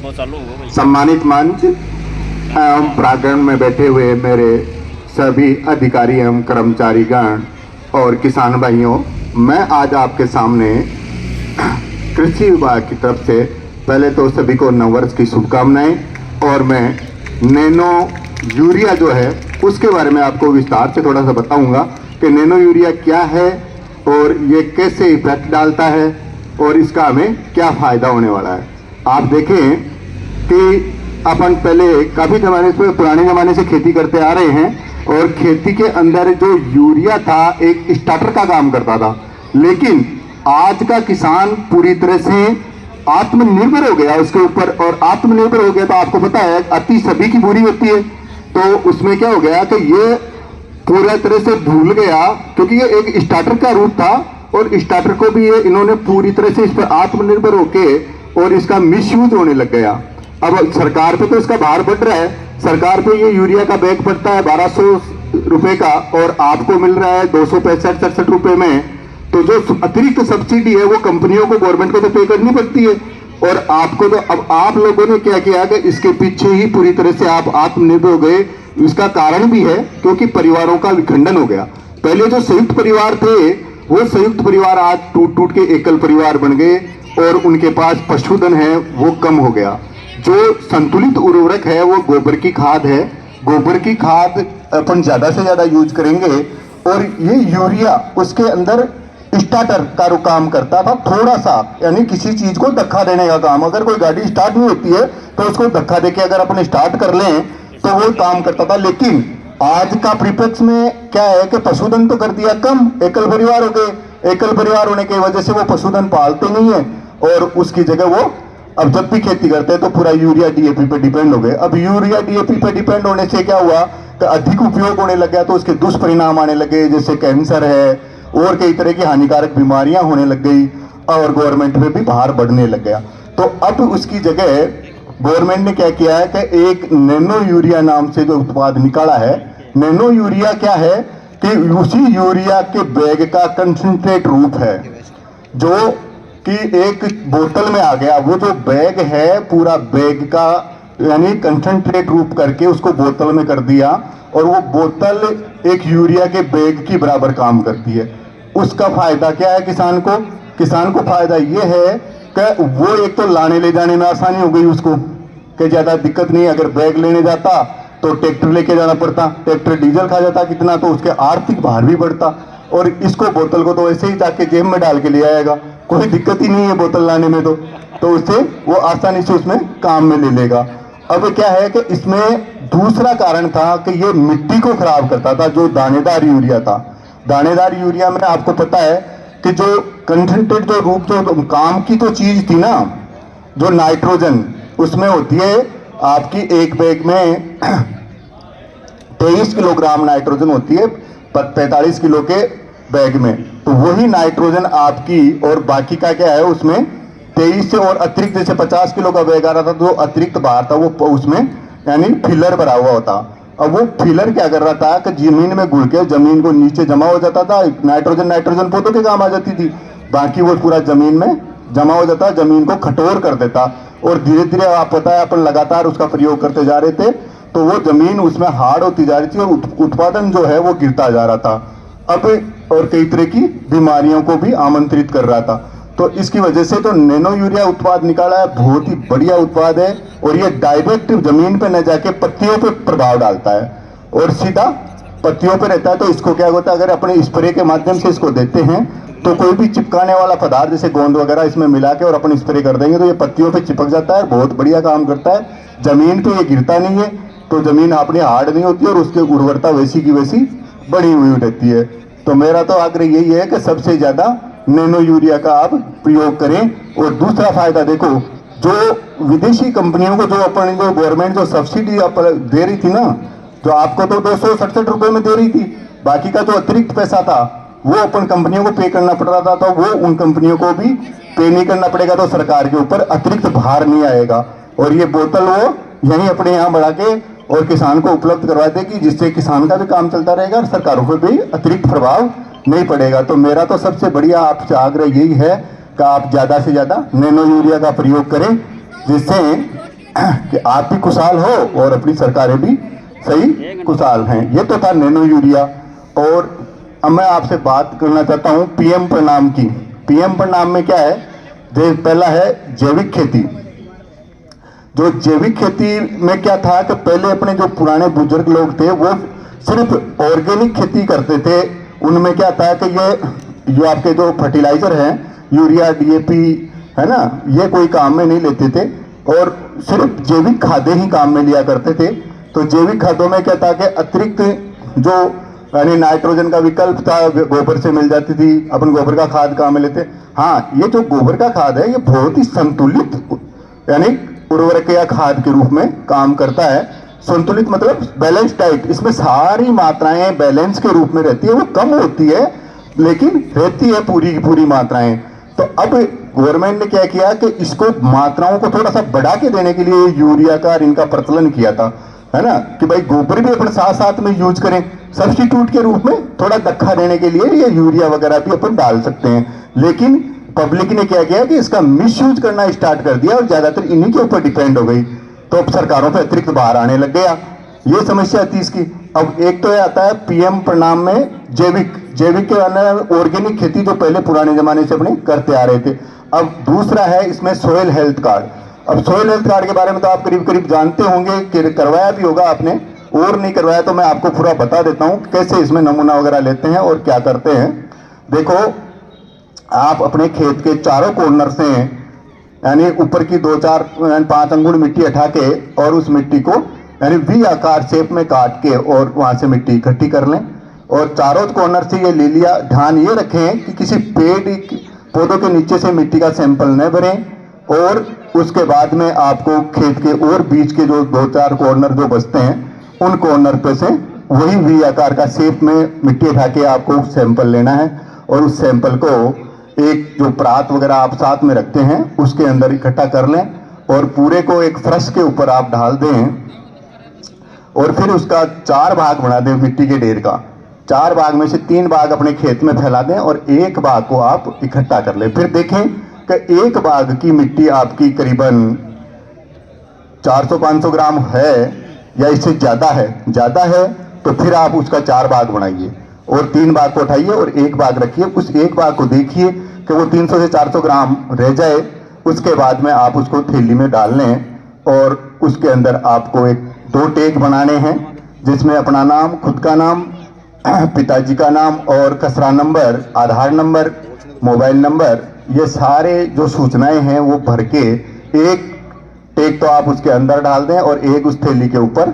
सम्मानित मंच एवं प्रांगण में बैठे हुए मेरे सभी अधिकारी एवं कर्मचारीगण और किसान भाइयों, मैं आज आपके सामने कृषि विभाग की तरफ से पहले तो सभी को नववर्ष की शुभकामनाएं और मैं नैनो यूरिया जो है उसके बारे में आपको विस्तार से थोड़ा सा बताऊंगा कि नैनो यूरिया क्या है और ये कैसे इफेक्ट डालता है और इसका हमें क्या फ़ायदा होने वाला है। आप देखें कि अपन पहले काफ़ी ज़माने से, पुराने ज़माने से खेती करते आ रहे हैं और खेती के अंदर जो यूरिया था एक स्टार्टर का काम करता था, लेकिन आज का किसान पूरी तरह से आत्मनिर्भर हो गया उसके ऊपर। और आत्मनिर्भर हो गया तो आपको पता है अति सभी की बुरी होती है, तो उसमें क्या हो गया कि ये पूरा तरह से भूल गया, क्योंकि ये एक स्टार्टर का रूप था और स्टार्टर को भी ये इन्होंने पूरी तरह से इस पर आत्मनिर्भर होके और इसका मिसयूज होने लग गया। अब सरकार पे तो इसका भार बढ़ रहा है, सरकार पे ये यूरिया का बैग पड़ता है 1200 रुपए का और आपको मिल रहा है 265-67 रुपए में, तो जो अतिरिक्त सब्सिडी है वो कंपनियों को, गवर्नमेंट को तो पे करनी पड़ती है और आपको तो। अब आप लोगों ने क्या किया कि इसके पीछे ही पूरी तरह से आप आत्मनिर्भर हो गए। इसका कारण भी है क्योंकि परिवारों का विखंडन हो गया। पहले जो संयुक्त परिवार थे वो संयुक्त परिवार आज टूट टूट के एकल परिवार बन गए और उनके पास पशुधन है वो कम हो गया। जो संतुलित उर्वरक है वो गोबर की खाद है, गोबर की खाद अपन ज्यादा से ज्यादा यूज करेंगे। और ये यूरिया उसके अंदर स्टार्टर का काम करता था थोड़ा सा, यानी किसी चीज को धक्का देने का काम। अगर कोई गाड़ी स्टार्ट नहीं होती है तो उसको धक्का देके अगर अपन स्टार्ट कर लें तो वो काम करता था। लेकिन आज का परिप्रेक्ष्य में क्या है कि पशुधन तो कर दिया कम, एकल परिवार हो गए। एकल परिवार होने की वजह से वो पशुधन पालते नहीं है और उसकी जगह वो अब जब भी खेती करते हैं तो पूरा यूरिया डीएपी पे डिपेंड हो गए। अब यूरिया डीएपी पे डिपेंड होने से क्या हुआ कि अधिक उपयोग होने लग गया तो उसके दुष्परिणाम आने लगे, जैसे कैंसर है और कई तरह की हानिकारक बीमारियां होने लग गई और गवर्नमेंट पे भी भार बढ़ने लग गया। तो अब उसकी जगह गवर्नमेंट ने क्या किया है कि एक नैनो यूरिया नाम से जो उत्पाद निकाला है। नैनो यूरिया क्या है कि उसी यूरिया के बैग का कंसंट्रेट रूप है जो कि एक बोतल में आ गया। वो जो बैग है पूरा बैग का यानी कंसंट्रेट रूप करके उसको बोतल में कर दिया और वो बोतल एक यूरिया के बैग की बराबर काम करती है। उसका फायदा क्या है किसान को? किसान को फायदा ये है कि वो एक तो लाने ले जाने में आसानी हो गई उसको, कि ज्यादा दिक्कत नहीं। अगर बैग लेने जाता तो ट्रैक्टर लेके जाना पड़ता, ट्रैक्टर डीजल खा जाता कितना, तो उसके आर्थिक भार भी बढ़ता। और इसको बोतल को तो ऐसे ही जाके जेब में डाल के ले आएगा, कोई दिक्कत ही नहीं है बोतल लाने में, तो उससे वो आसानी से उसमें काम में ले लेगा। अब क्या है कि इसमें दूसरा कारण था कि ये मिट्टी को खराब करता था। जो दानेदार यूरिया था, दानेदार यूरिया में आपको पता है कि जो कंसंट्रेट जो रूप जो काम की तो चीज थी ना, जो नाइट्रोजन उसमें होती है आपकी एक बैग में 23 किलोग्राम नाइट्रोजन होती है 45 किलो के बैग में। तो वही नाइट्रोजन आपकी और बाकी का क्या है उसमें 23 से और अतिरिक्त, जैसे 50 किलो का बैग आ रहा था तो अतिरिक्त बाहर था वो उसमें यानी फिलर भरा हुआ होता। अब वो फिलर क्या कर रहा था कि जमीन में घुल के जमीन को नीचे जमा हो जाता था। नाइट्रोजन पौधों के काम आ जाती थी, बाकी वो पूरा जमीन में जमा हो जाता, जमीन को कठोर कर देता। और धीरे धीरे आप पता है अपन लगातार उसका प्रयोग करते जा रहे थे तो वो जमीन उसमें हार्ड होती जा रही थी और उत्पादन जो है वो गिरता जा रहा था। अब और कई तरह की बीमारियों को भी आमंत्रित कर रहा था। तो इसकी वजह से तो नैनो यूरिया उत्पाद निकाला है, बहुत ही बढ़िया उत्पाद है और ये डायरेक्ट जमीन पे न जाके पत्तियों पे प्रभाव डालता है और सीधा पत्तियों पे रहता है। तो इसको क्या होता है, अगर अपने स्प्रे के माध्यम से इसको देते हैं तो कोई भी चिपकाने वाला पदार्थ जैसे गोंद वगैरह इसमें मिला के और अपन स्प्रे कर देंगे तो ये पत्तियों पे चिपक जाता है, बहुत बढ़िया काम करता है। जमीन पे ये गिरता नहीं है तो जमीन अपनी हार्ड नहीं होती और उसकी उर्वरता वैसी की वैसी बढ़ी हुई रहती है। तो मेरा तो आग्रह यही है कि सबसे ज्यादा नैनो यूरिया का आप प्रयोग करें। और दूसरा फायदा देखो, जो विदेशी कंपनियों को जो अपन जो गवर्नमेंट जो सब्सिडी दे रही थी ना, जो आपको तो 267 रुपए में दे रही थी, बाकी का जो अतिरिक्त पैसा था वो अपन कंपनियों को पे करना पड़ रहा था, तो वो उन कंपनियों को भी पे नहीं करना पड़ेगा, तो सरकार के ऊपर अतिरिक्त भार नहीं आएगा। और ये बोतल वो यहीं अपने यहाँ बढ़ा के और किसान को उपलब्ध करवा देगी, जिससे किसान का भी काम चलता रहेगा और सरकारों पर भी अतिरिक्त प्रभाव नहीं पड़ेगा। तो मेरा तो सबसे बढ़िया आपसे आग्रह यही है कि आप ज़्यादा से ज़्यादा नैनो यूरिया का प्रयोग करें, जिससे कि आप भी खुशहाल हो और अपनी सरकारें भी सही खुशहाल हैं। ये तो था नैनो यूरिया। और अब मैं आपसे बात करना चाहता हूँ पीएम प्रणाम की। पीएम प्रणाम में क्या है, पहला है जैविक खेती। जो जैविक खेती में क्या था कि पहले अपने जो पुराने बुजुर्ग लोग थे वो सिर्फ ऑर्गेनिक खेती करते थे। उनमें क्या था कि ये आपके जो फर्टिलाइजर हैं, यूरिया, डीएपी, है ना, ये कोई काम में नहीं लेते थे और सिर्फ जैविक खादें ही काम में लिया करते थे। तो जैविक खादों में क्या था कि अतिरिक्त जो यानी नाइट्रोजन का विकल्प था, गोबर से मिल जाती थी। अपन गोबर का खाद काम में लेते। हाँ, ये जो गोबर का खाद है ये बहुत ही संतुलित यानी उर्वरक या खाद के रूप में काम करता है। संतुलित मतलब बैलेंस डाइट, इसमें सारी मात्राएं बैलेंस के रूप में रहती है। वो कम होती है लेकिन रहती है पूरी की पूरी मात्राएं। तो अब गवर्नमेंट ने क्या किया कि इसको मात्राओं को थोड़ा सा बढ़ा के देने के लिए यूरिया का और इनका प्रचलन किया था, है ना, कि भाई गोबर भी अपन साथ साथ में यूज करें, सब्स्टिट्यूट के रूप में थोड़ा दक्खा देने के लिए ये यूरिया वगैरह भी अपन डाल सकते हैं। लेकिन पब्लिक ने क्या किया कि इसका मिसयूज करना स्टार्ट कर दिया और ज्यादातर इन्हीं के ऊपर डिपेंड हो गई। तो अब सरकारों पर अतिरिक्त भार आने लग गया। ये समस्या थी इसकी। अब एक तो ये आता है पीएम प्रणाम में जैविक के अंदर ऑर्गेनिक खेती जो पहले पुराने जमाने से अपने करते आ रहे थे। अब दूसरा है इसमें सोयल हेल्थ कार्ड। अब सोयल हेल्थ कार्ड के बारे में तो आप करीब करीब जानते होंगे कि करवाया भी होगा आपने, और नहीं करवाया तो मैं आपको पूरा बता देता हूं कैसे इसमें नमूना वगैरह लेते हैं और क्या करते हैं। देखो, आप अपने खेत के चारों कॉर्नर से यानी ऊपर की 2-4-5 अंगुल मिट्टी हटा के और उस मिट्टी को यानी वी आकार शेप में काट के और वहां से मिट्टी इकट्ठी कर लें। और चारों कॉर्नर से ये ले लिया। ध्यान ये रखें कि किसी पौधों के नीचे से मिट्टी का सैंपल न भरें। और उसके बाद में आपको खेत के और बीच के जो 2-4 कॉर्नर जो बचते हैं उन कॉर्नर पे से वही वी आकार का शेप में मिट्टी उठा के आपको सैंपल लेना है और उस सैंपल को एक जो परात वगैरह आप साथ में रखते हैं उसके अंदर इकट्ठा कर लें और पूरे को एक फर्श के ऊपर आप डाल दें और फिर उसका 4 भाग बना दें मिट्टी के ढेर का। 4 भाग में से 3 भाग अपने खेत में फैला दें और 1 भाग को आप इकट्ठा कर लें। फिर देखें कि 1 भाग की मिट्टी आपकी करीबन 400-500 ग्राम है या इससे ज़्यादा है तो फिर आप उसका 4 भाग बनाइए और 3 भाग को उठाइए और 1 भाग रखिए। उस 1 भाग को देखिए कि वो 300 से 400 ग्राम रह जाए। उसके बाद में आप उसको थैली में डाल लें और उसके अंदर आपको 2 टैग बनाने हैं जिसमें अपना नाम, खुद का नाम, पिताजी का नाम और कचरा नंबर, आधार नंबर, मोबाइल नंबर, ये सारे जो सूचनाएं हैं वो भर के एक टैग तो आप उसके अंदर डाल दें और एक उस थैली के ऊपर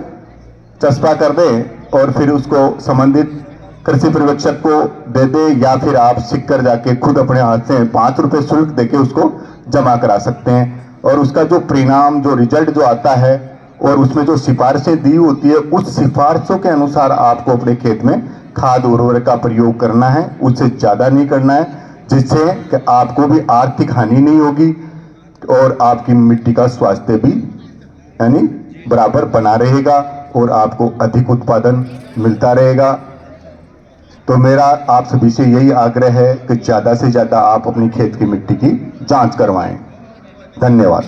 चस्पा कर दें और फिर उसको संबंधित कृषि पर्यवेक्षक को दे दे या फिर आप सिक्कर जाके खुद अपने हाथ से 5 रुपए शुल्क देके उसको जमा करा सकते हैं। और उसका जो परिणाम, जो रिजल्ट जो आता है और उसमें जो सिफारिशें दी होती है उस सिफारिशों के अनुसार आपको अपने खेत में खाद उर्वरक का प्रयोग करना है, उससे ज़्यादा नहीं करना है, जिससे कि आपको भी आर्थिक हानि नहीं होगी और आपकी मिट्टी का स्वास्थ्य भी यानी बराबर बना रहेगा और आपको अधिक उत्पादन मिलता रहेगा। तो मेरा आप सभी से यही आग्रह है कि ज़्यादा से ज़्यादा आप अपनी खेत की मिट्टी की जांच करवाएं। धन्यवाद।